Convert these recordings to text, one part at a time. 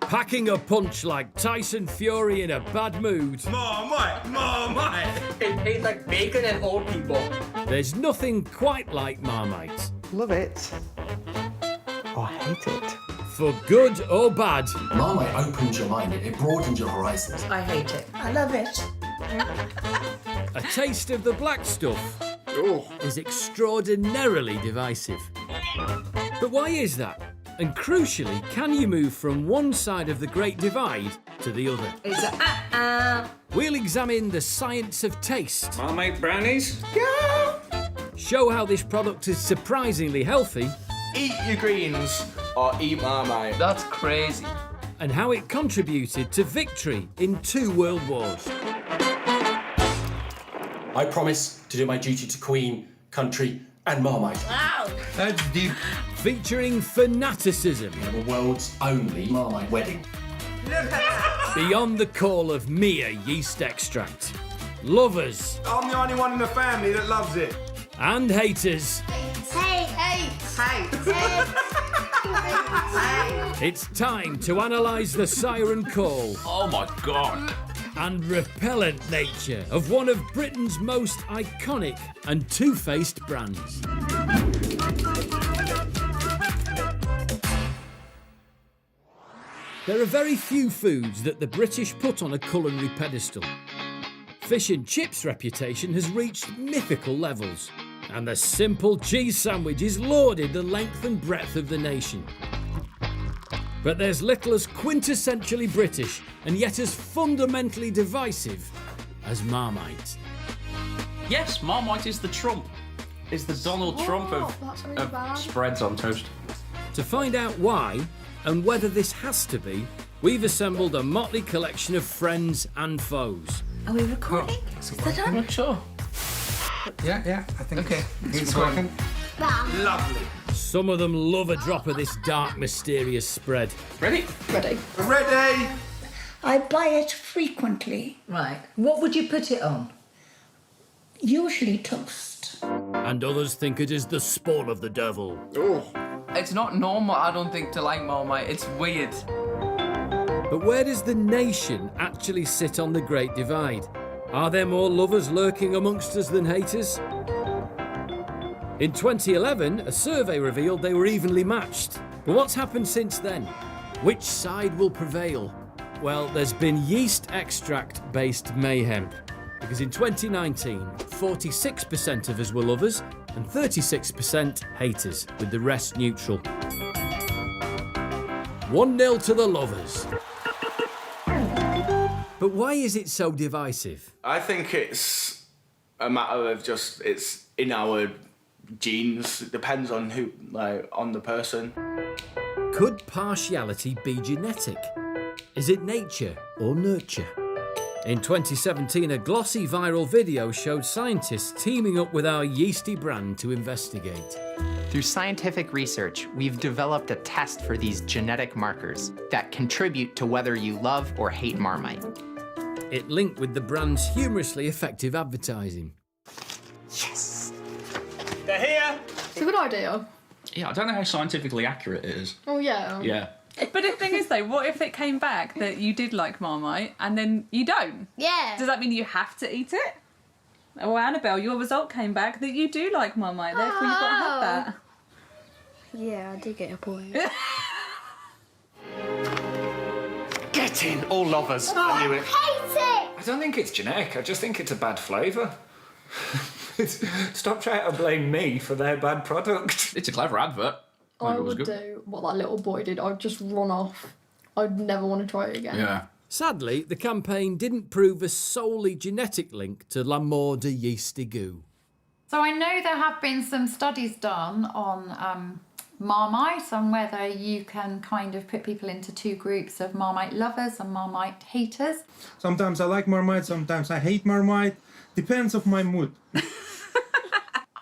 Packing a punch like Tyson Fury in a bad mood. Marmite! It tastes like bacon and old people. There's nothing quite like Marmite. Love it. Or hate it. For good or bad, Marmite opens your mind, it broadens your horizons. I hate it. I love it. a taste of the black stuff is extraordinarily divisive. But why is that? And crucially, can you move from one side of the Great Divide to the other? It's a We'll examine the science of taste, Marmite brownies? show how this product is surprisingly healthy, Eat your greens or eat Marmite. That's crazy. and how it contributed to victory in 2 world wars. I promise to do my duty to Queen, country, and Marmite. Wow. That's deep. Featuring fanaticism, The world's only Marmite wedding. beyond the call of mere yeast extract. Lovers I'm the only one in the family that loves it. and haters, Hey, hey, it's time to analyse the siren call Oh my god. and repellent nature of one of Britain's most iconic and two-faced brands. There are very few foods that the British put on a culinary pedestal. Fish and chips' reputation has reached mythical levels, and the simple cheese sandwich is lauded the length and breadth of the nation. But there's little as quintessentially British and yet as fundamentally divisive as Marmite. Yes, Marmite is the Trump. Is the Donald Trump that's really bad. of spreads on toast. To find out why and whether this has to be, we've assembled a motley collection of friends and foes. Are we recording? Is that done? I'm not sure. Yeah, I think Okay, it's working. Lovely. Some of them love a drop of this dark, mysterious spread. Ready? Ready. Ready? I buy it frequently, Right. What would you put it on? usually toast. And others think it is the spawn of the devil. It's not normal, I don't think, to like Marmite. It's weird. But where does the nation actually sit on the Great Divide? Are there more lovers lurking amongst us than haters? In 2011, a survey revealed they were evenly matched. But what's happened since then? Which side will prevail? Well, there's been yeast extract-based mayhem. Because in 2019, 46% of us were lovers and 36% haters, with the rest neutral. 1-0 to the lovers. But why is it so divisive? I think it's a matter of just it's in our genes. It depends on who, like, on the person. Could partiality be genetic? Is it nature or nurture? In 2017, a glossy viral video showed scientists teaming up with our yeasty brand to investigate. Through scientific research, we've developed a test for these genetic markers that contribute to whether you love or hate Marmite. It linked with the brand's humorously effective advertising. They're here. It's a good idea. Yeah, I don't know how scientifically accurate it is. Oh, yeah. Yeah. But the thing is, though, what if it came back that you did like Marmite and then you don't? Yeah. Does that mean you have to eat it? Oh, Annabelle, your result came back that you do like Marmite, therefore you've got to have that. Yeah, I did get a point. Get in, all lovers. I hate it. I don't think it's genetic. I just think it's a bad flavour. Stop trying to blame me for their bad product. It's a clever advert. I would do what that little boy did. I'd just run off. I'd never want to try it again. Yeah. Sadly, the campaign didn't prove a solely genetic link to L'Amour de Yeasty Goo. So I know there have been some studies done on Marmite and whether you can kind of put people into 2 groups of Marmite lovers and Marmite haters. Sometimes I like Marmite, sometimes I hate Marmite. Depends of my mood.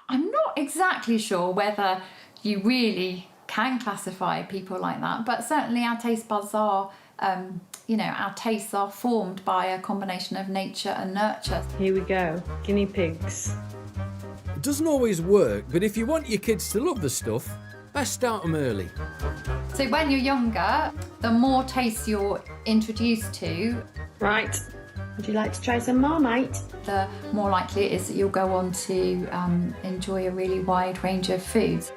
I'm not exactly sure whether you really can classify people like that, but certainly our taste buds are, our tastes are formed by a combination of nature and nurture. Here we go. Guinea pigs. It doesn't always work, but if you want your kids to love the stuff, best start them early. So when you're younger, the more tastes you're introduced to, Right. Would you like to try some Marmite? the more likely it is that you'll go on to enjoy a really wide range of foods.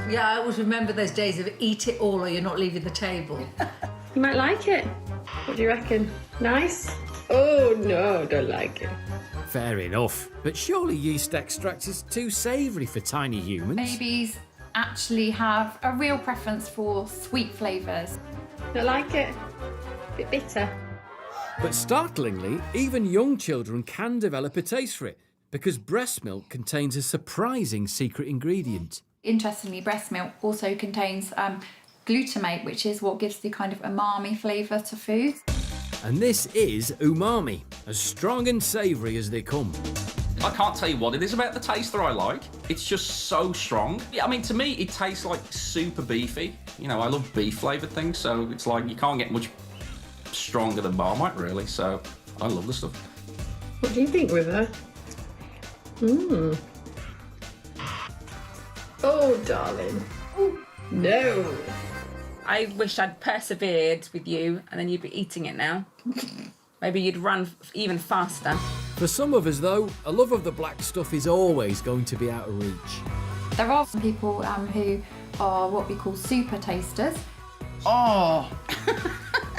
Yeah, I always remember those days of eat it all or you're not leaving the table. You might like it. What do you reckon? Nice? Oh no, don't like it. Fair enough. But surely yeast extract is too savoury for tiny humans. Babies actually have a real preference for sweet flavours. Don't like it? Bit bitter. But startlingly, even young children can develop a taste for it because breast milk contains a surprising secret ingredient. Interestingly, breast milk also contains glutamate, which is what gives the kind of umami flavour to food. And this is umami, as strong and savoury as they come. I can't tell you what it is about the taste that I like. It's just so strong. Yeah, I mean, to me, it tastes like super beefy. You know, I love beef flavoured things, so it's like you can't get much stronger than Marmite, really. So I love the stuff. What do you think, River? Mmm. Oh, darling. No. I wish I'd persevered with you and then you'd be eating it now. Maybe you'd run even faster. For some of us, though, a love of the black stuff is always going to be out of reach. There are some people who are what we call super tasters. Oh,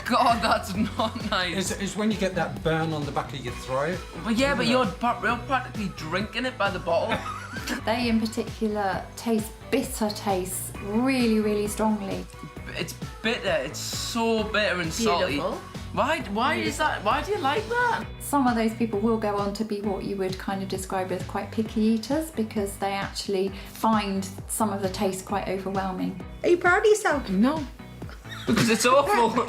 God, that's not nice. It's when you get that burn on the back of your throat. But yeah, but you're practically drinking it by the bottle. They in particular taste bitter tastes really, really strongly. It's bitter. It's so bitter and salty. Beautiful. Why is that? Why do you like that? Some of those people will go on to be what you would kind of describe as quite picky eaters because they actually find some of the taste quite overwhelming. Are you proud of yourself? No, because it's awful.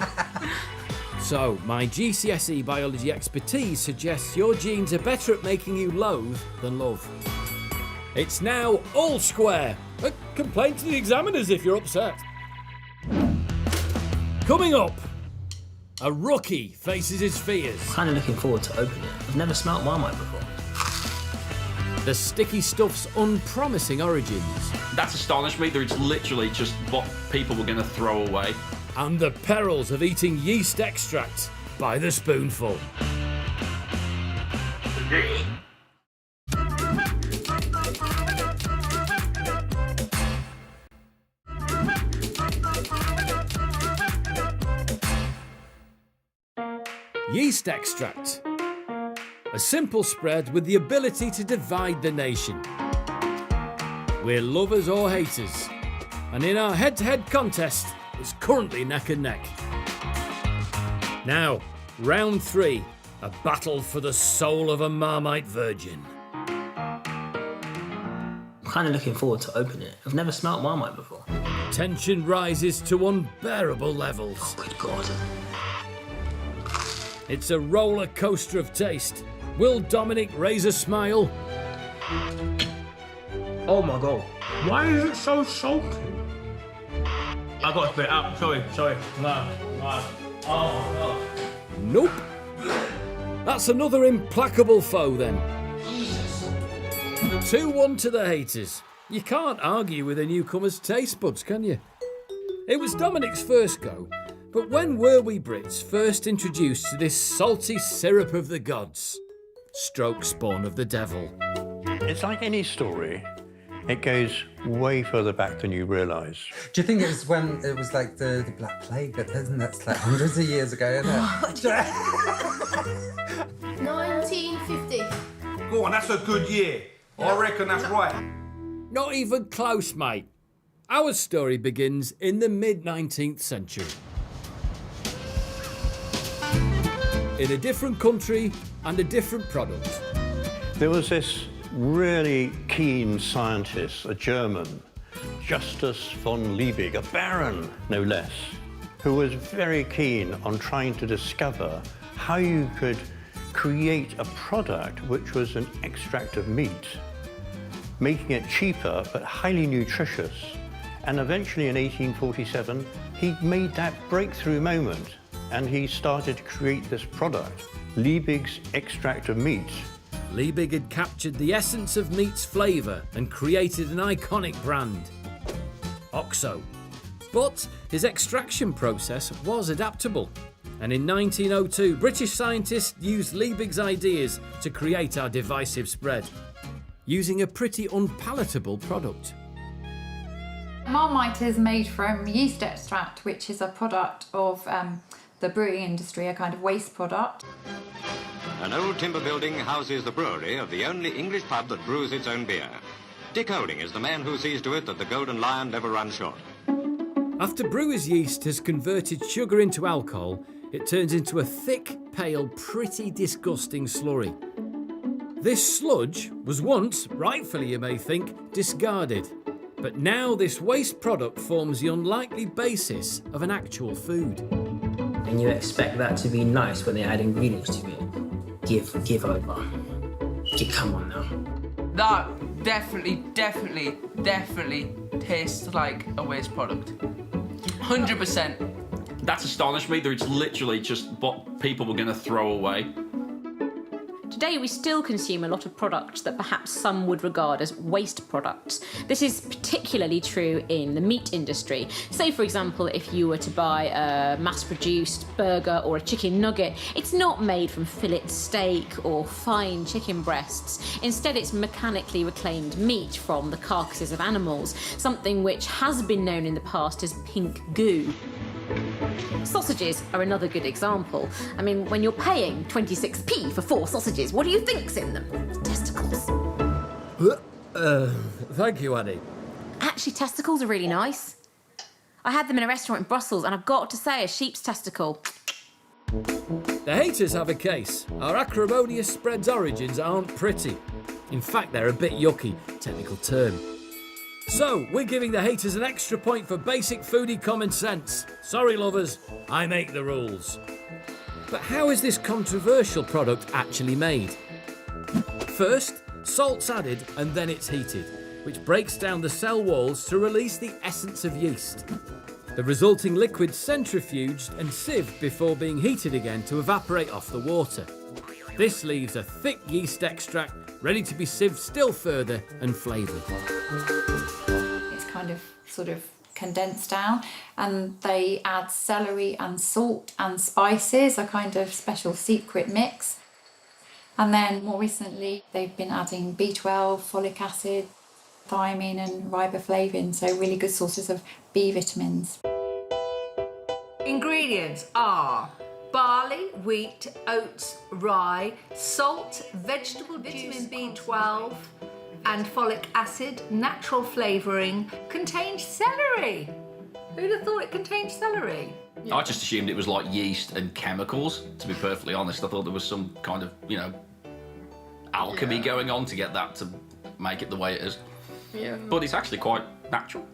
So, my GCSE biology expertise suggests your genes are better at making you loathe than love. It's now all square. A complaint to the examiners if you're upset. Coming up, a rookie faces his fears. Kind of looking forward to opening it. I've never smelt Marmite before. The sticky stuff's unpromising origins. That's astonished me that it's literally just what people were going to throw away. And the perils of eating yeast extract by the spoonful. Yeast extract. A simple spread with the ability to divide the nation. We're lovers or haters, and in our head-to-head contest, it's currently neck and neck. Now, round 3, a battle for the soul of a Marmite virgin. I'm kind of looking forward to opening it. I've never smelt Marmite before. Tension rises to unbearable levels. Oh, good God. It's a roller coaster of taste. Will Dominic raise a smile? Oh my God. Why is it so salty? I got to spit it out. Sorry. No. Oh. Nope. That's another implacable foe then. 2-1 to the haters. You can't argue with a newcomer's taste buds, can you? It was Dominic's first go, but when were we Brits first introduced to this salty syrup of the gods? Stroke spawn of the devil. It's like any story. It goes way further back than you realise. Do you think it was when it was like the Black Plague? Isn't that like hundreds of years ago, isn't it? 1950. Go on, that's a good year. I reckon that's right. Not even close, mate. Our story begins in the mid-19th century. In a different country and a different product. There was this really keen scientist, a German, Justus von Liebig, a baron, no less, who was very keen on trying to discover how you could create a product which was an extract of meat, making it cheaper but highly nutritious. And eventually in 1847, he made that breakthrough moment and he started to create this product, Liebig's extract of meat. Liebig had captured the essence of meat's flavour and created an iconic brand. OXO. But his extraction process was adaptable. And in 1902, British scientists used Liebig's ideas to create our divisive spread, using a pretty unpalatable product. Marmite is made from yeast extract, which is a product of the brewing industry, a kind of waste product. An old timber building houses the brewery of the only English pub that brews its own beer. Dick Holding is the man who sees to it that the Golden Lion never runs short. After brewer's yeast has converted sugar into alcohol, it turns into a thick, pale, pretty disgusting slurry. This sludge was once, rightfully you may think, discarded. But now this waste product forms the unlikely basis of an actual food. And you expect that to be nice when they add ingredients to it. Give over. Come on now. That definitely tastes like a waste product. 100%. That's astonished me that it's literally just what people were going to throw away. Today we still consume a lot of products that perhaps some would regard as waste products. This is particularly true in the meat industry. Say for example, if you were to buy a mass-produced burger or a chicken nugget, it's not made from fillet steak or fine chicken breasts. Instead it's mechanically reclaimed meat from the carcasses of animals, something which has been known in the past as pink goo. Sausages are another good example. I mean, when you're paying 26p for 4 sausages, what do you think's in them? Testicles. Thank you, Annie. Actually, testicles are really nice. I had them in a restaurant in Brussels, and I've got to say, a sheep's testicle. The haters have a case. Our acrimonious spread's origins aren't pretty. In fact, they're a bit yucky, technical term. So, we're giving the haters an extra point for basic foodie common sense. Sorry, lovers, I make the rules. But how is this controversial product actually made? First, salt's added and then it's heated, which breaks down the cell walls to release the essence of yeast. The resulting liquid's centrifuged and sieved before being heated again to evaporate off the water. This leaves a thick yeast extract ready to be sieved still further and flavoured. It's kind of sort of condensed down, and they add celery and salt and spices, a kind of special secret mix. And then more recently they've been adding B12, folic acid, thiamine and riboflavin, so really good sources of B vitamins. Ingredients are barley, wheat, oats, rye, salt, vegetable vitamin B12 and folic acid, natural flavouring, contains celery. Who'd have thought it contained celery? I just assumed it was like yeast and chemicals, to be perfectly honest. I thought there was some kind of, alchemy going on to get that to make it the way it is. Yeah. But it's actually quite natural.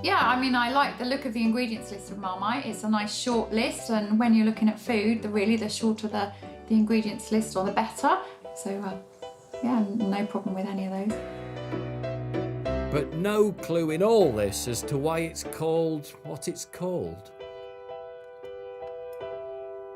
Yeah, I mean, I like the look of the ingredients list of Marmite. It's a nice short list, and when you're looking at food, the shorter the ingredients list, or the better. So, yeah, no problem with any of those. But no clue in all this as to why it's called what it's called.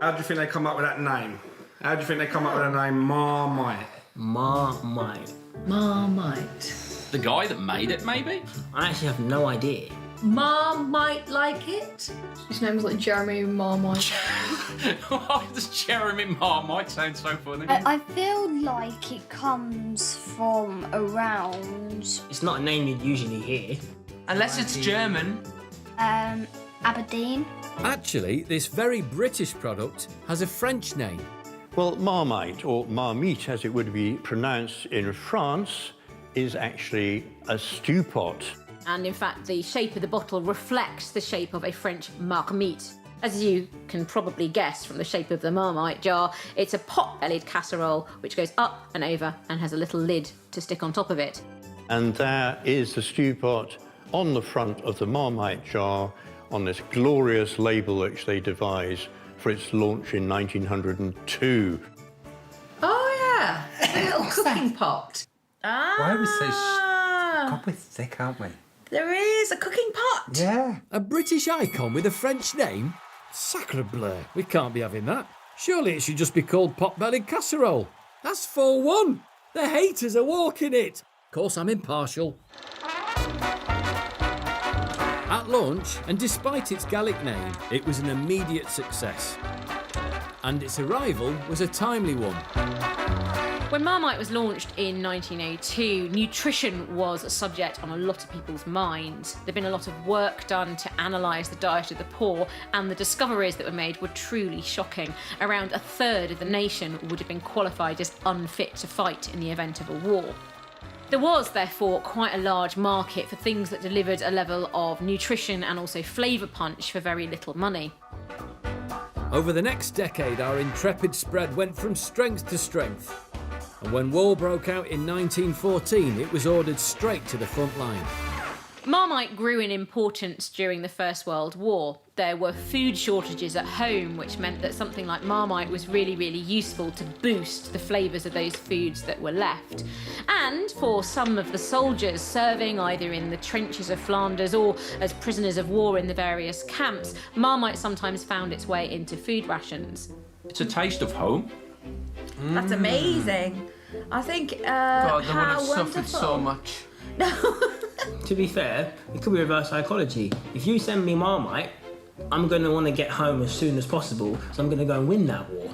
How do you think they come up with that name? How do you think they come up with the name Marmite? Marmite. Marmite. The guy that made it, maybe? I actually have no idea. Marmite like it? His name's like Jeremy Marmite. Why does Jeremy Marmite sound so funny? I feel like it comes from around... It's not a name you'd usually hear. Unless it's German. Aberdeen. Actually, this very British product has a French name. Well, Marmite, or Marmite as it would be pronounced in France, is actually a stew pot. And in fact, the shape of the bottle reflects the shape of a French marmite. As you can probably guess from the shape of the Marmite jar, it's a pot-bellied casserole which goes up and over and has a little lid to stick on top of it. And there is the stew pot on the front of the Marmite jar on this glorious label which they devised for its launch in 1902. Oh yeah, a little cooking pot. Why are we so... God, we're thick, aren't we? There is a cooking pot. Yeah. A British icon with a French name? Sacre bleu, we can't be having that. Surely it should just be called pot-bellied casserole. That's 4-1. The haters are walking it. Of course, I'm impartial. At launch, and despite its Gaelic name, it was an immediate success. And its arrival was a timely one. When Marmite was launched in 1902, nutrition was a subject on a lot of people's minds. There'd been a lot of work done to analyse the diet of the poor, and the discoveries that were made were truly shocking. Around a third of the nation would have been qualified as unfit to fight in the event of a war. There was, therefore, quite a large market for things that delivered a level of nutrition and also flavour punch for very little money. Over the next decade, our intrepid spread went from strength to strength. And when war broke out in 1914, it was ordered straight to the front line. Marmite grew in importance during the First World War. There were food shortages at home, which meant that something like Marmite was really, really useful to boost the flavours of those foods that were left. And for some of the soldiers serving either in the trenches of Flanders or as prisoners of war in the various camps, Marmite sometimes found its way into food rations. It's a taste of home. That's amazing. I think God, they would how have suffered wonderful. so much. To be fair, it could be reverse psychology. If you send me Marmite, I'm going to want to get home as soon as possible, so I'm going to go and win that war.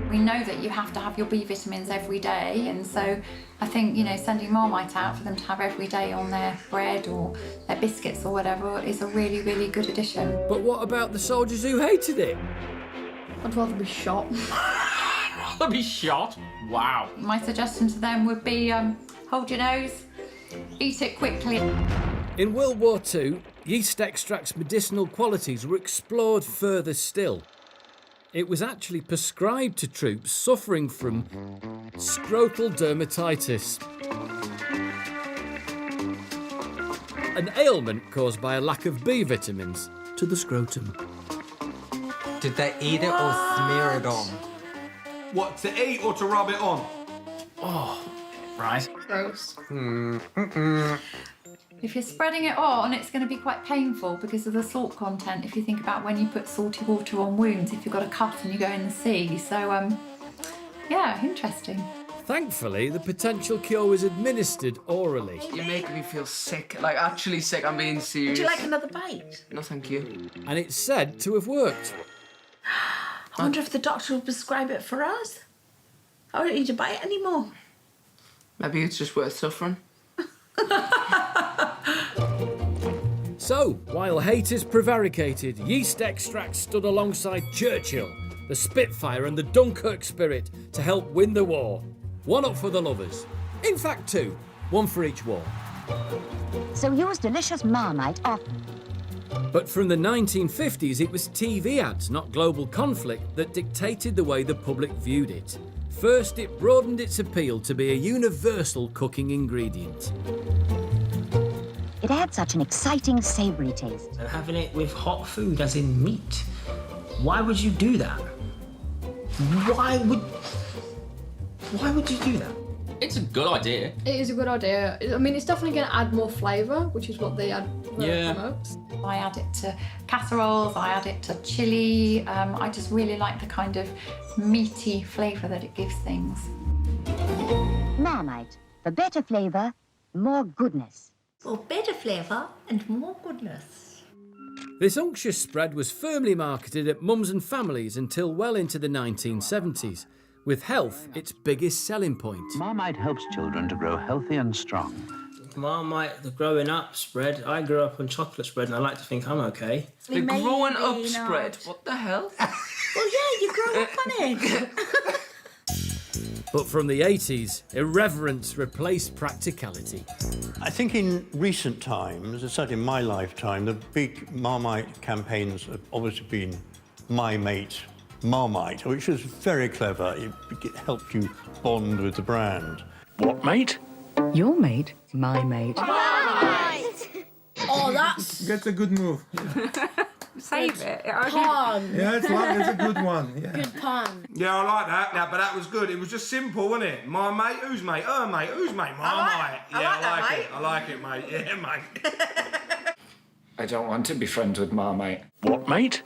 We know that you have to have your B vitamins every day, and so I think, you know, sending Marmite out for them to have every day on their bread or their biscuits or whatever is a really, really good addition. But what about the soldiers who hated it? I'd rather be shot. Rather be shot? Wow. My suggestion to them would be hold your nose, eat it quickly. In World War II, yeast extract's medicinal qualities were explored further still. It was actually prescribed to troops suffering from scrotal dermatitis, an ailment caused by a lack of B vitamins to the scrotum. Did they eat it or smear it on? What, to eat or to rub it on? Oh, right. Gross. If you're spreading it on, it's going to be quite painful because of the salt content. If you think about when you put salty water on wounds, if you've got a cut and you go in the sea. So, yeah, interesting. Thankfully, the potential cure was administered orally. You make me feel sick. Like, actually sick. I'm being serious. Would you like another bite? No, thank you. And it's said to have worked. I wonder if the doctor will prescribe it for us. I don't need to buy it anymore. Maybe it's just worth suffering. So, while haters prevaricated, yeast extract stood alongside Churchill, the Spitfire and the Dunkirk spirit to help win the war. One up for the lovers. In fact, two. One for each war. So use delicious Marmite often. But from the 1950s, it was TV ads, not global conflict, that dictated the way the public viewed it. First, it broadened its appeal to be a universal cooking ingredient. It had such an exciting savoury taste. And having it with hot food, as in meat. Why would you do that? Why would you do that? It's a good idea. It is a good idea. I mean, it's definitely going to add more flavour, which is what the ad promotes. I add it to casseroles, I add it to chilli. I just really like the kind of meaty flavour that it gives things. Marmite, for better flavour, more goodness. For better flavour and more goodness. This unctuous spread was firmly marketed at mums and families until well into the 1970s, with health its biggest selling point. Marmite helps children to grow healthy and strong. Marmite, the growing up spread. I grew up on chocolate spread, and I like to think I'm okay. The growing up spread? What the hell? Well, yeah, you grew up on it. But from the 80s, irreverence replaced practicality. I think in recent times, certainly in my lifetime, the big Marmite campaigns have obviously been My Mate Marmite, which was very clever. It helped you bond with the brand. What mate? Your mate, my mate. Oh, that's a good move. Save it. pun. Yeah, it's a good one. Yeah. Good pun. Yeah, I like that. Yeah, but that was good. It was just simple, wasn't it? My mate, whose mate? Her mate, whose mate? My mate. Yeah, I like it, mate. Yeah, mate. I don't want to be friends with Marmite. What mate?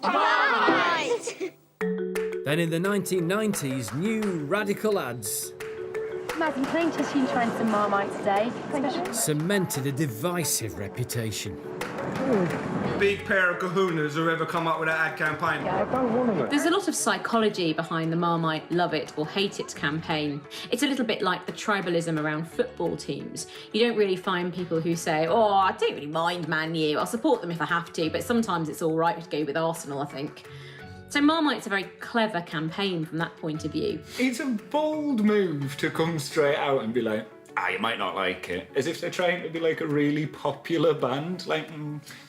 Then in the 1990s, new radical ads Madam, can I interest you in trying some Marmite today? Cemented a divisive reputation. Big pair of kahunas who ever come up with that ad campaign. I don't want to. There's a lot of psychology behind the Marmite Love It or Hate It campaign. It's a little bit like the tribalism around football teams. You don't really find people who say, oh, I don't really mind Man U, I'll support them if I have to, but sometimes it's all right to go with Arsenal, I think. So Marmite's a very clever campaign from that point of view. It's a bold move to come straight out and be like, you might not like it. As if they're trying to be like a really popular band. Like,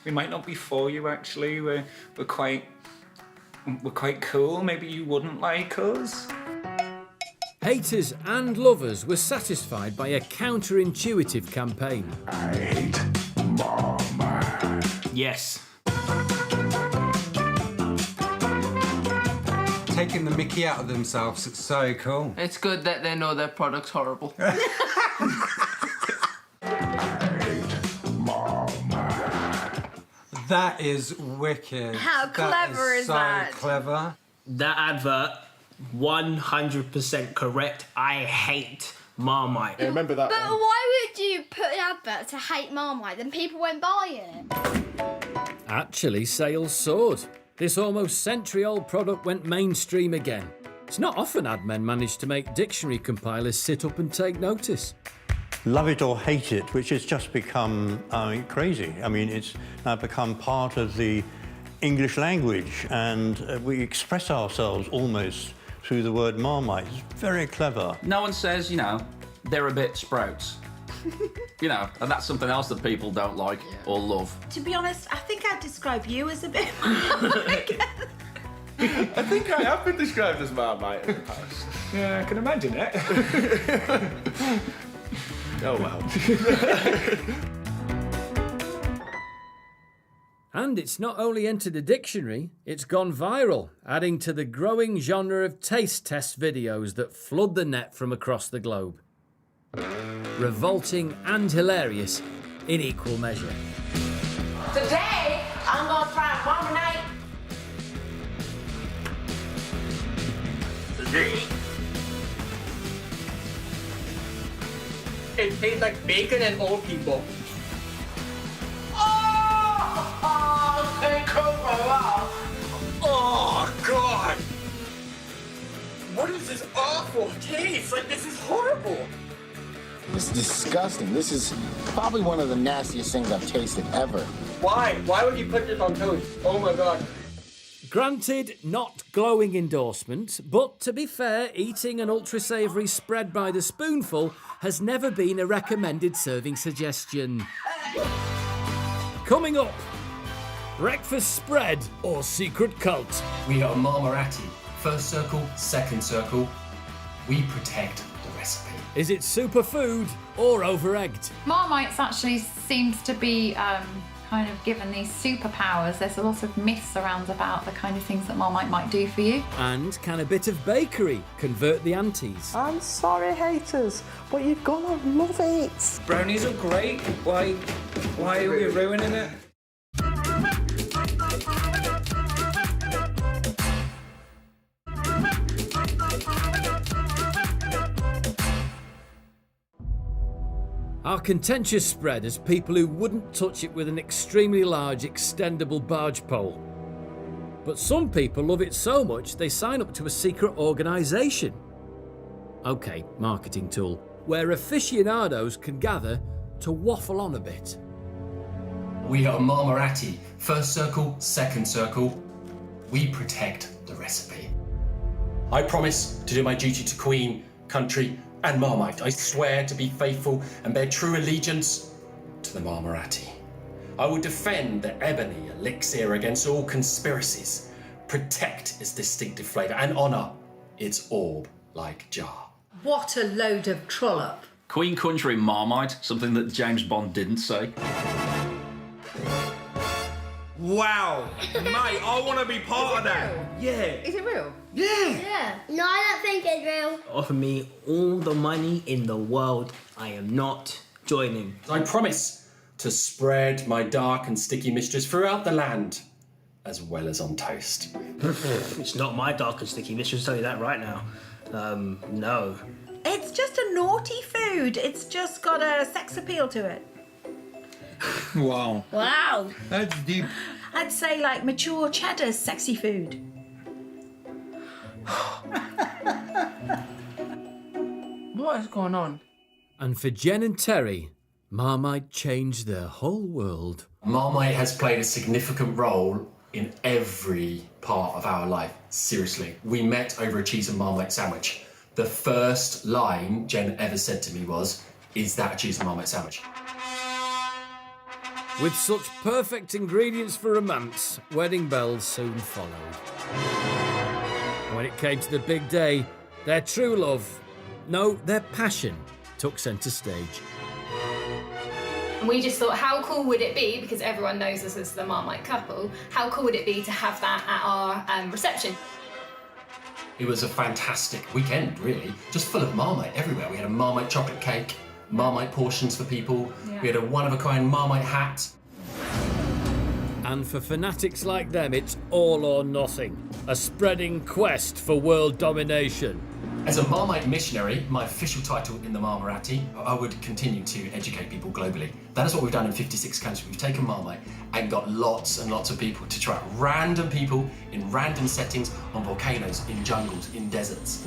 we might not be for you, actually. We're quite cool. Maybe you wouldn't like us. Haters and lovers were satisfied by a counterintuitive campaign. I hate Marmite. Yes. Taking the mickey out of themselves, it's so cool. It's good that they know their product's horrible. That is wicked. How clever is so that? Clever. That advert, 100% correct. I hate Marmite. Yeah, remember that But one. why would you put an advert to hate Marmite? Then people won't buy it. Actually, sales soared. This almost century-old product went mainstream again. It's not often ad men manage to make dictionary compilers sit up and take notice. Love it or hate it, which has just become crazy. I mean, it's now become part of the English language, and we express ourselves almost through the word Marmite. It's very clever. No one says, they're a bit sprouts. And that's something else that people don't like or love. To be honest, I think I'd describe you as a bit. I think I have been described as Marmite in the past. Yeah, I can imagine it. Oh, well. And it's not only entered a dictionary, it's gone viral, adding to the growing genre of taste test videos that flood the net from across the globe. Revolting and hilarious in equal measure. Today, I'm gonna try Marmite. Today, it tastes like bacon and old people. Oh, God! What is this awful taste? Like, this is horrible. It's disgusting. This is probably one of the nastiest things I've tasted ever. Why? Why would you put this on toast? Oh, my God. Granted, not glowing endorsement, but to be fair, eating an ultra-savoury spread by the spoonful has never been a recommended serving suggestion. Coming up, breakfast spread or secret cult? We are Marmarati. First circle, second circle. We protect the recipe. Is it superfood or over-egged? Marmite actually seems to be kind of given these superpowers. There's a lot of myths around about the kind of things that Marmite might do for you. And can a bit of bakery convert the antis? I'm sorry, haters, but you're gonna love it. Brownies are great. Why are we ruining it? Our contentious spread has people who wouldn't touch it with an extremely large extendable barge pole. But some people love it so much they sign up to a secret organisation. Okay, marketing tool, where aficionados can gather to waffle on a bit. We are Marmarati. First circle, second circle. We protect the recipe. I promise to do my duty to Queen, country, and Marmite. I swear to be faithful and bear true allegiance to the Marmarati. I will defend the ebony elixir against all conspiracies, protect its distinctive flavour, and honour its orb-like jar. What a load of trollop. Queen, country, Marmite, something that James Bond didn't say. Wow, mate, I want to be part of that. Yeah. Is it real? Yeah. Yeah. No, I don't think it's real. Offer me all the money in the world. I am not joining. I promise to spread my dark and sticky mistress throughout the land, as well as on toast. It's not my dark and sticky mistress, I'll tell you that right now. No. It's just a naughty food. It's just got a sex appeal to it. Wow. Wow. That's deep. I'd say like mature cheddar's sexy food. What is going on? And for Jen and Terry, Marmite changed their whole world. Marmite has played a significant role in every part of our life. Seriously. We met over a cheese and Marmite sandwich. The first line Jen ever said to me was, "Is that a cheese and Marmite sandwich?" With such perfect ingredients for romance, wedding bells soon followed. When it came to the big day, their true love, no, their passion, took centre stage. And we just thought, how cool would it be, because everyone knows us as the Marmite couple, how cool would it be to have that at our reception? It was a fantastic weekend, really, just full of Marmite everywhere. We had a Marmite chocolate cake, Marmite portions for people, we had a one-of-a-kind Marmite hat. And for fanatics like them, it's all or nothing. A spreading quest for world domination. As a Marmite missionary, my official title in the Marmarati, I would continue to educate people globally. That is what we've done in 56 countries. We've taken Marmite and got lots and lots of people to try random people in random settings, on volcanoes, in jungles, in deserts.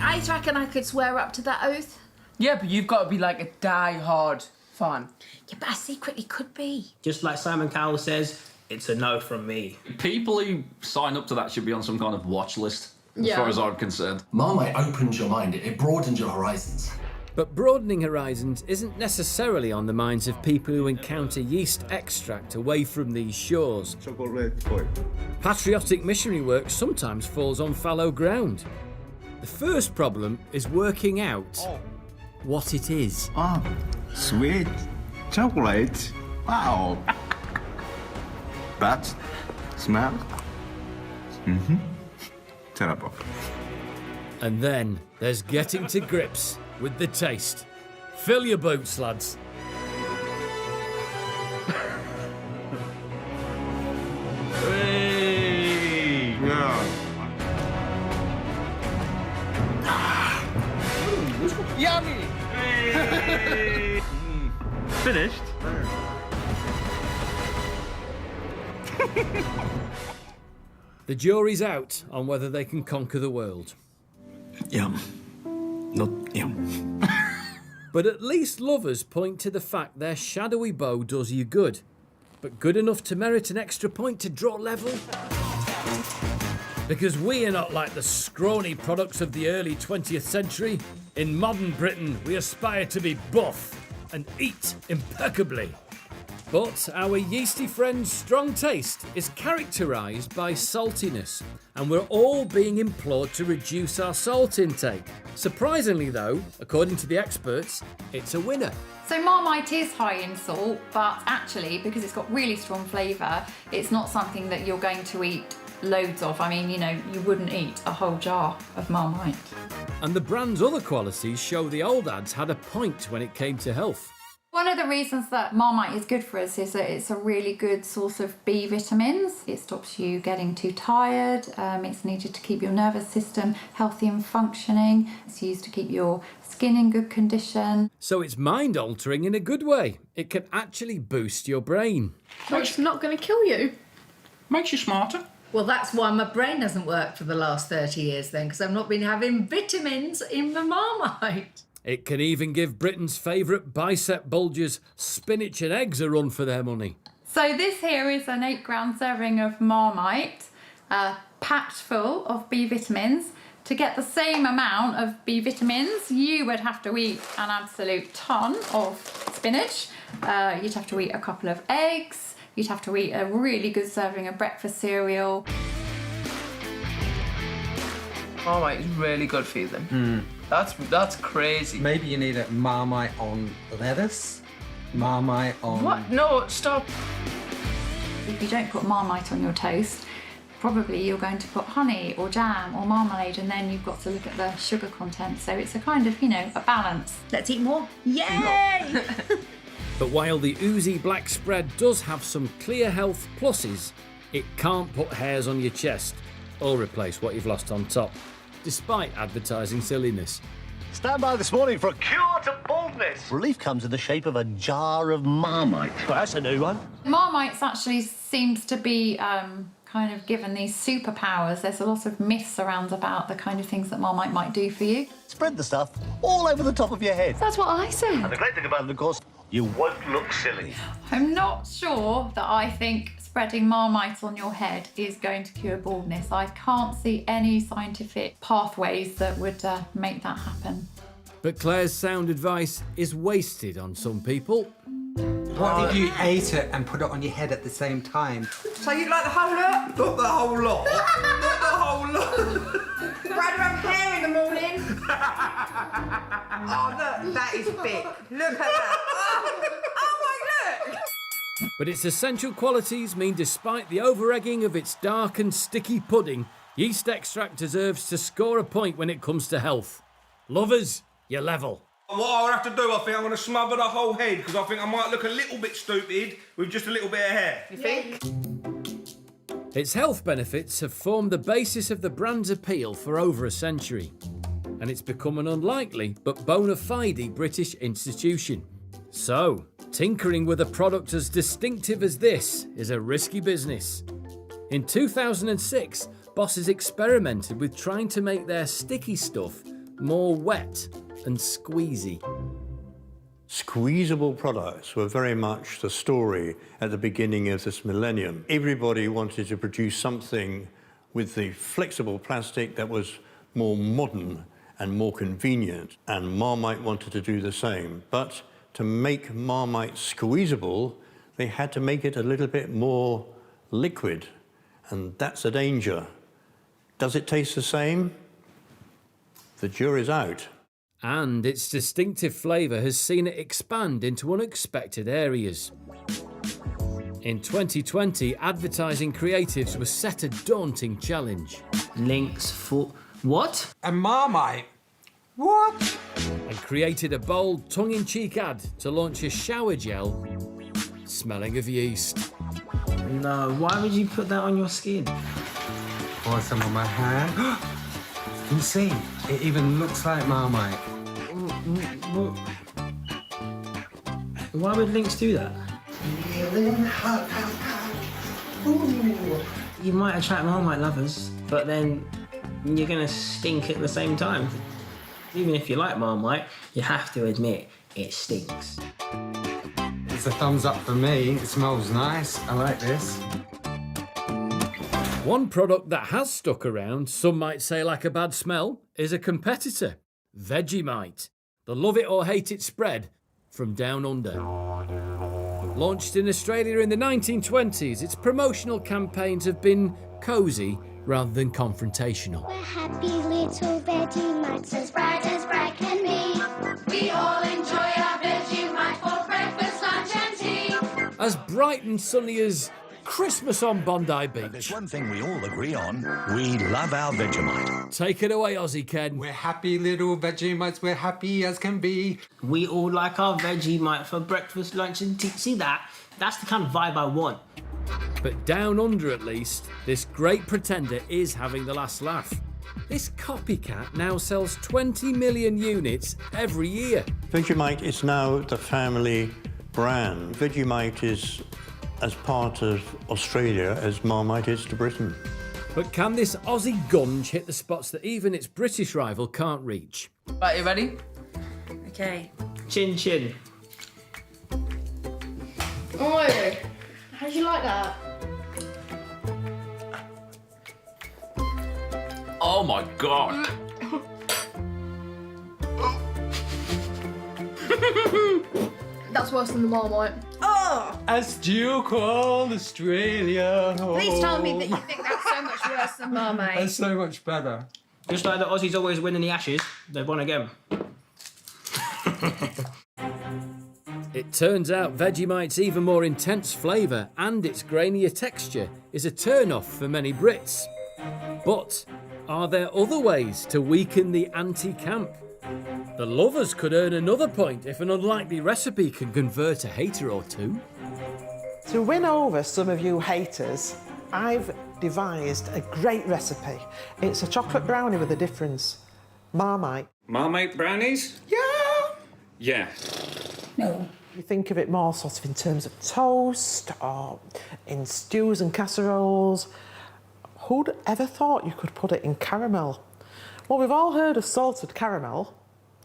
I reckon I could swear up to that oath. Yeah, but you've got to be like a die-hard fan. Yeah, but I secretly could be. Just like Simon Cowell says, it's a no from me. People who sign up to that should be on some kind of watch list, as far as I'm concerned. Marmite opens your mind, it broadens your horizons. But broadening horizons isn't necessarily on the minds of people who encounter yeast extract away from these shores. Patriotic missionary work sometimes falls on fallow ground. The first problem is working out what it is. Oh, sweet chocolate. Wow. That smell? Terrible. And then there's getting to grips with the taste. Fill your boots, lads. Hey! Yeah. Yummy! Finished? The jury's out on whether they can conquer the world. Yum. Not yum. But at least lovers point to the fact their shadowy bow does you good. But good enough to merit an extra point to draw level? Because we are not like the scrawny products of the early 20th century. In modern Britain, we aspire to be buff and eat impeccably. But our yeasty friend's strong taste is characterised by saltiness, and we're all being implored to reduce our salt intake. Surprisingly though, according to the experts, it's a winner. So Marmite is high in salt, but actually, because it's got really strong flavour, it's not something that you're going to eat loads of. I mean, you know, you wouldn't eat a whole jar of Marmite. And the brand's other qualities show the old ads had a point when it came to health. One of the reasons that Marmite is good for us is that it's a really good source of B vitamins. It stops you getting too tired. It's needed to keep your nervous system healthy and functioning. It's used to keep your skin in good condition. So it's mind altering in a good way. It can actually boost your brain. So it's not going to kill you? Makes you smarter. Well, that's why my brain hasn't worked for the last 30 years then, because I've not been having vitamins in the Marmite. It can even give Britain's favourite bicep bulgers spinach and eggs a run for their money. So this here is an 8-gram serving of Marmite, packed full of B vitamins. To get the same amount of B vitamins, you would have to eat an absolute ton of spinach. You'd have to eat a couple of eggs. You'd have to eat a really good serving of breakfast cereal. Marmite is really good for you then. That's crazy. Maybe you need a Marmite on lettuce, Marmite on... What? No, stop. If you don't put Marmite on your toast, probably you're going to put honey or jam or marmalade, and then you've got to look at the sugar content. So it's a kind of, you know, a balance. Let's eat more. Yay! But while the oozy black spread does have some clear health pluses, it can't put hairs on your chest or replace what you've lost on top. despite advertising silliness. Stand by this morning for a cure to baldness. Relief comes in the shape of a jar of Marmite. Well, that's a new one. Marmite's actually seems to be kind of given these superpowers. There's a lot of myths around about the kind of things that Marmite might do for you. Spread the stuff all over the top of your head. That's what I say. And the great thing about it, of course, you won't look silly. I'm not sure that I think spreading Marmite on your head is going to cure baldness. I can't see any scientific pathways that would make that happen. But Claire's sound advice is wasted on some people. What if you ate it and put it on your head at the same time? So you'd like the whole lot? Not the whole lot. Not the whole lot. Right around hair in the morning. Oh, look, that is big. Look at that. Oh my, look. But its essential qualities mean despite the over-egging of its dark and sticky pudding, yeast extract deserves to score a point when it comes to health. Lovers, you're level. What I'll have to do, I think I'm going to smother the whole head because I think I might look a little bit stupid with just a little bit of hair. You think? Its health benefits have formed the basis of the brand's appeal for over a century, and it's become an unlikely but bona fide British institution. So, tinkering with a product as distinctive as this is a risky business. In 2006, bosses experimented with trying to make their sticky stuff more wet and squeezy. Squeezable products were very much the story at the beginning of this millennium. Everybody wanted to produce something with the flexible plastic that was more modern and more convenient, and Marmite wanted to do the same. But to make Marmite squeezable, they had to make it a little bit more liquid, and that's a danger. Does it taste the same? The jury's out. And its distinctive flavour has seen it expand into unexpected areas. In 2020, advertising creatives were set a daunting challenge. Links for... What? A Marmite? What? And created a bold, tongue-in-cheek ad to launch a shower gel smelling of yeast. No, why would you put that on your skin? Or some on my hair. Can you see? It even looks like Marmite. Why would Lynx do that? You might attract Marmite lovers, but then you're gonna stink at the same time. Even if you like Marmite, you have to admit it stinks. It's a thumbs up for me. It smells nice. I like this. One product that has stuck around, some might say like a bad smell, is a competitor, Vegemite, the love it or hate it spread from down under. Launched in Australia in the 1920s, its promotional campaigns have been cosy rather than confrontational. We're happy little Vegemites, as bright can be. We all enjoy our Vegemite for breakfast, lunch and tea. As bright and sunny as Christmas on Bondi Beach. But there's one thing we all agree on. We love our Vegemite. Take it away, Aussie Ken. We're happy little Vegemites. We're happy as can be. We all like our Vegemite for breakfast, lunch and tea. See that? That's the kind of vibe I want. But down under at least, this great pretender is having the last laugh. This copycat now sells 20 million units every year. Vegemite is now the family brand. Vegemite is as part of Australia as Marmite is to Britain. But can this Aussie gunge hit the spots that even its British rival can't reach? Right, you ready? Okay. Chin chin. Oh, how do you like that? Oh my god. That's worse than the Marmite. Oh! As you call Australia home. Please tell me that you think that's so much worse than Marmite. That's so much better. Just like the Aussies always win in the Ashes, they've won again. It turns out Vegemite's even more intense flavour and its grainier texture is a turn-off for many Brits. But are there other ways to weaken the anti-camp? The lovers could earn another point if an unlikely recipe can convert a hater or two. To win over some of you haters, I've devised a great recipe. It's a chocolate brownie with a difference. Marmite. Marmite brownies? Yeah! Yeah. No. You think of it more sort of in terms of toast or in stews and casseroles. Who'd ever thought you could put it in caramel? Well, we've all heard of salted caramel,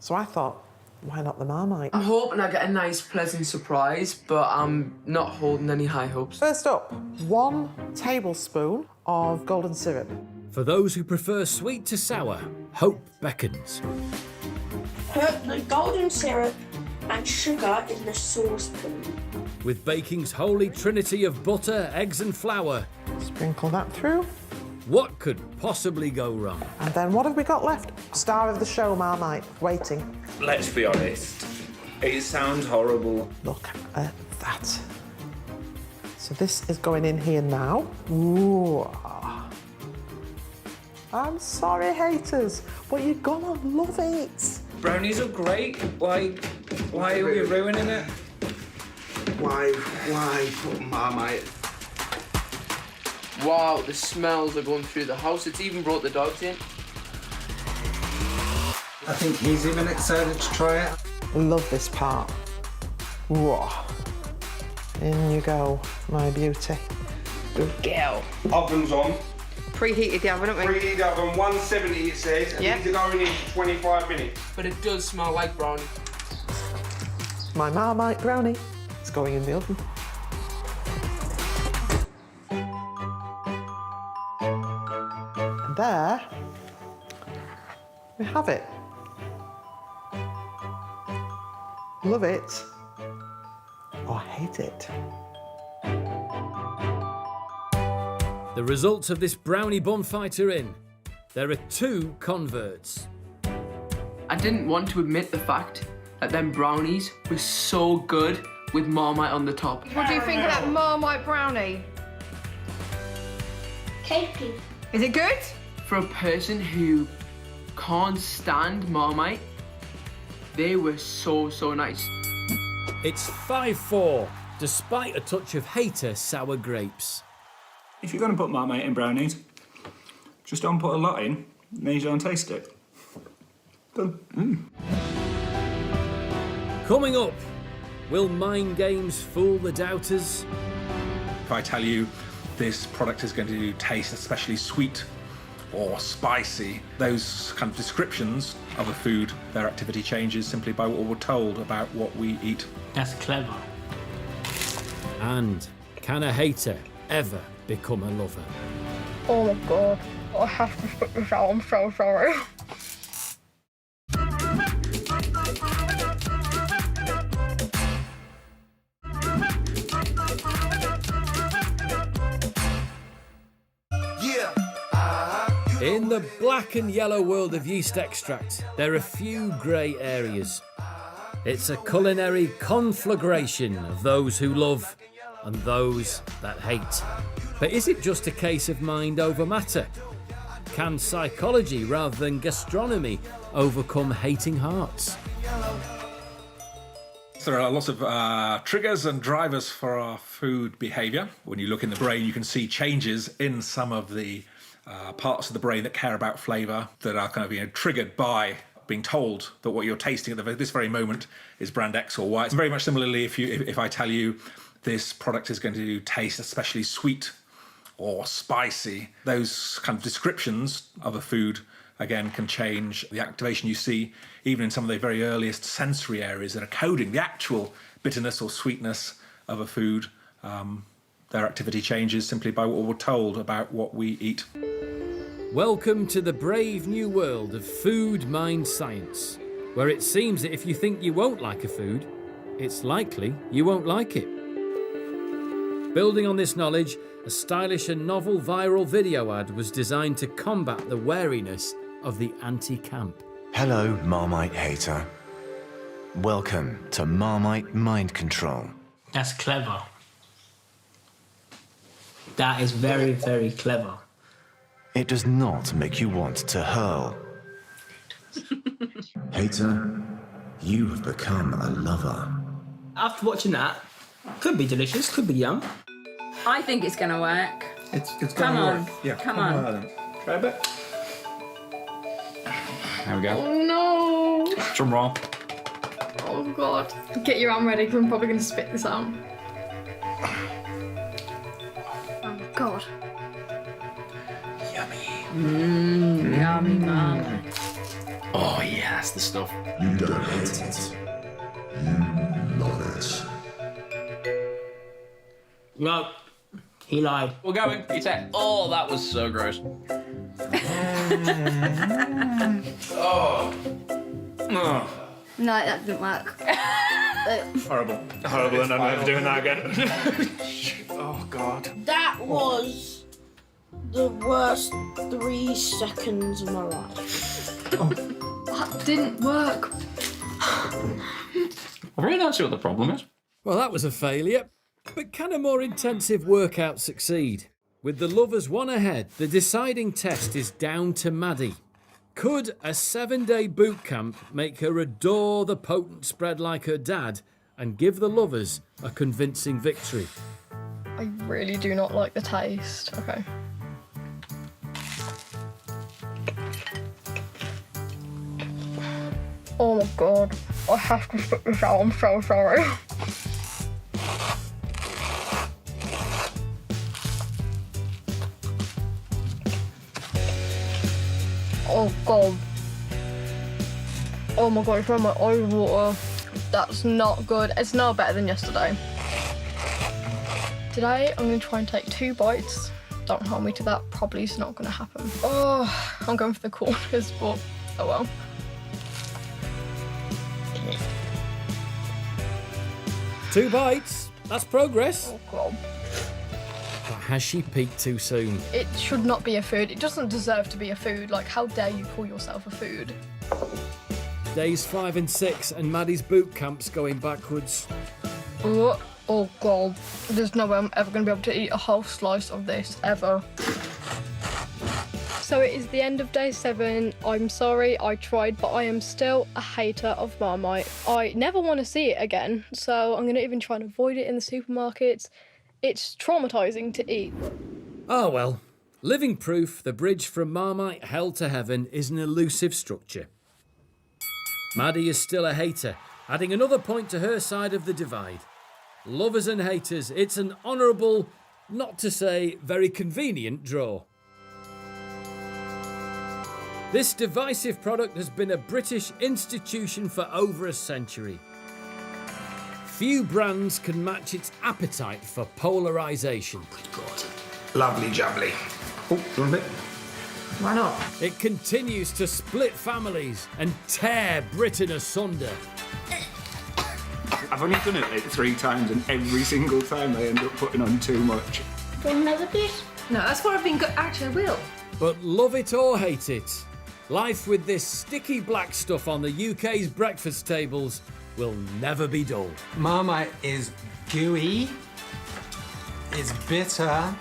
so I thought, why not the Marmite? I'm hoping I get a nice, pleasant surprise, but I'm not holding any high hopes. First up, 1 tablespoon of golden syrup. For those who prefer sweet to sour, hope beckons. Put the golden syrup and sugar in the saucepan. With baking's holy trinity of butter, eggs and flour. Sprinkle that through. What could possibly go wrong? And then what have we got left? Star of the show, Marmite, waiting. Let's be honest. It sounds horrible. Look at that. So this is going in here now. Ooh. I'm sorry, haters, but you're gonna love it. Brownies are great. Why are we ruining it? Why put Marmite? Wow, the smells are going through the house. It's even brought the dogs in. I think he's even excited to try it. Love this part. Whoa. In you go, my beauty. Good girl. Oven's on. Preheated the oven, haven't we? Preheated oven, 170 it says, and Yeah. these are going in for 25 minutes. But it does smell like brownie. My Marmite brownie. It's going in the oven. And there we have it. Love it or hate it. The results of this brownie bun fight are in. There are 2 converts. I didn't want to admit the fact that them brownies were so good with Marmite on the top. What do you think of that Marmite brownie? Cakey. Is it good? For a person who can't stand Marmite, they were so nice. It's 5-4, despite a touch of hater sour grapes. If you're going to put Marmite in brownies, just don't put a lot in, then you don't taste it. Done. Coming up, will mind games fool the doubters? If I tell you this product is going to taste especially sweet or spicy, those kind of descriptions of a food, their activity changes simply by what we're told about what we eat. That's clever. And can a hater ever become a lover? Oh my god. I have to spit this out, I'm so sorry. In the black and yellow world of yeast extract, there are few grey areas. It's a culinary conflagration of those who love and those that hate. But is it just a case of mind over matter? Can psychology rather than gastronomy overcome hating hearts? So there are lots of triggers and drivers for our food behaviour. When you look in the brain, you can see changes in some of the parts of the brain that care about flavour, that are kind of triggered by being told that what you're tasting at this very moment is brand X or Y. It's very much similarly if I tell you this product is going to taste especially sweet or spicy, those kind of descriptions of a food again can change the activation you see even in some of the very earliest sensory areas that are coding the actual bitterness or sweetness of a food. Their activity changes simply by what we're told about what we eat. Welcome to the brave new world of food mind science, where it seems that if you think you won't like a food, it's likely you won't like it. Building on this knowledge, a stylish and novel viral video ad was designed to combat the wariness of the anti-camp. Hello, Marmite hater. Welcome to Marmite Mind Control. That's clever. That is very, very clever. It does not make you want to hurl. Hater, you have become a lover. After watching that, could be delicious, could be yum. I think it's going to work. It's Come gonna on. work. Yeah, Come on. Try a bit. There we go. Oh no! Drum roll. Oh god. Get your arm ready because I'm probably going to spit this out. Oh god. Yummy, man. Oh yeah, that's the stuff. You don't hate it. You love it. No, he lied. We're going. He said, "Oh, that was so gross." Oh. No, that didn't work. Horrible. Horrible, and I'm never doing that again. Oh, God. That was the worst 3 seconds of my life. That didn't work. I really don't see what the problem is. Well, that was a failure. But can a more intensive workout succeed? With the lovers one ahead, the deciding test is down to Maddie. Could a 7-day boot camp make her adore the potent spread like her dad and give the lovers a convincing victory? I really do not like the taste. Okay. Oh my god. I have to spit this out. I'm so sorry. Oh god. Oh my god, it's on my eyes water. That's not good. It's no better than yesterday. Today I'm going to try and take 2 bites. Don't hold me to that, probably it's not going to happen. Oh, I'm going for the corners, but oh well. Two bites, that's progress. Oh god. But has she peaked too soon? It should not be a food. It doesn't deserve to be a food. Like, how dare you call yourself a food? Days 5 and 6 and Maddie's boot camp's going backwards. Oh god. There's no way I'm ever going to be able to eat a whole slice of this, ever. So it is the end of day 7. I'm sorry, I tried, but I am still a hater of Marmite. I never want to see it again, so I'm going to even try and avoid it in the supermarkets. It's traumatising to eat. Oh well. Living proof the bridge from Marmite hell to heaven is an elusive structure. Maddie is still a hater, adding another point to her side of the divide. Lovers and haters, it's an honourable, not to say very convenient draw. This divisive product has been a British institution for over a century. Few brands can match its appetite for polarisation. Lovely jubbly. Oh, do you want a bit? Why not? It continues to split families and tear Britain asunder. I've only done it like 3 times, and every single time I end up putting on too much. Want another piece? No, that's what I've been good. Actually, I will. But love it or hate it, life with this sticky black stuff on the UK's breakfast tables will never be dull. Marmite is gooey, it's bitter,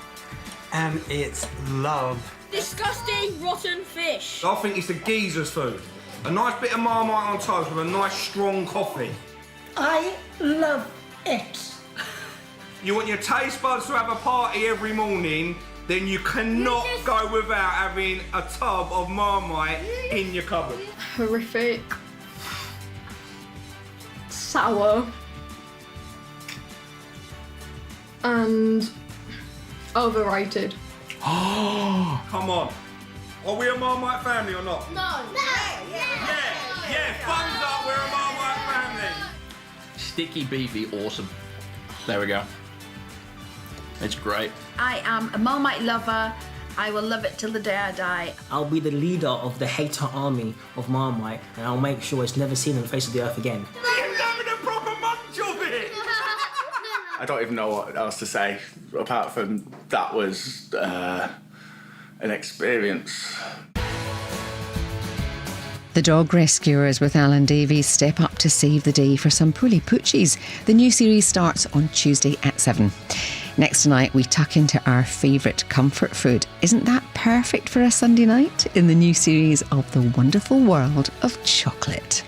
and it's love. Disgusting, rotten fish. I think it's the geezer's food. A nice bit of Marmite on toast with a nice strong coffee. I love it. You want your taste buds to have a party every morning, then you cannot go without having a tub of Marmite in your cupboard. Horrific. Sour. And overrated. Come on. Are we a Marmite family or not? No. Yeah, thumbs up, we're a Marmite family. Sticky, beefy, awesome. There we go. It's great. I am a Marmite lover. I will love it till the day I die. I'll be the leader of the hater army of Marmite, and I'll make sure it's never seen on the face of the earth again. You're having a proper munch of it. I don't even know what else to say, apart from that was an experience. The Dog Rescuers with Alan Davies step up to save the day for some Puli Poochies. The new series starts on Tuesday at 7. Next tonight, we tuck into our favourite comfort food. Isn't that perfect for a Sunday night? In the new series of The Wonderful World of Chocolate.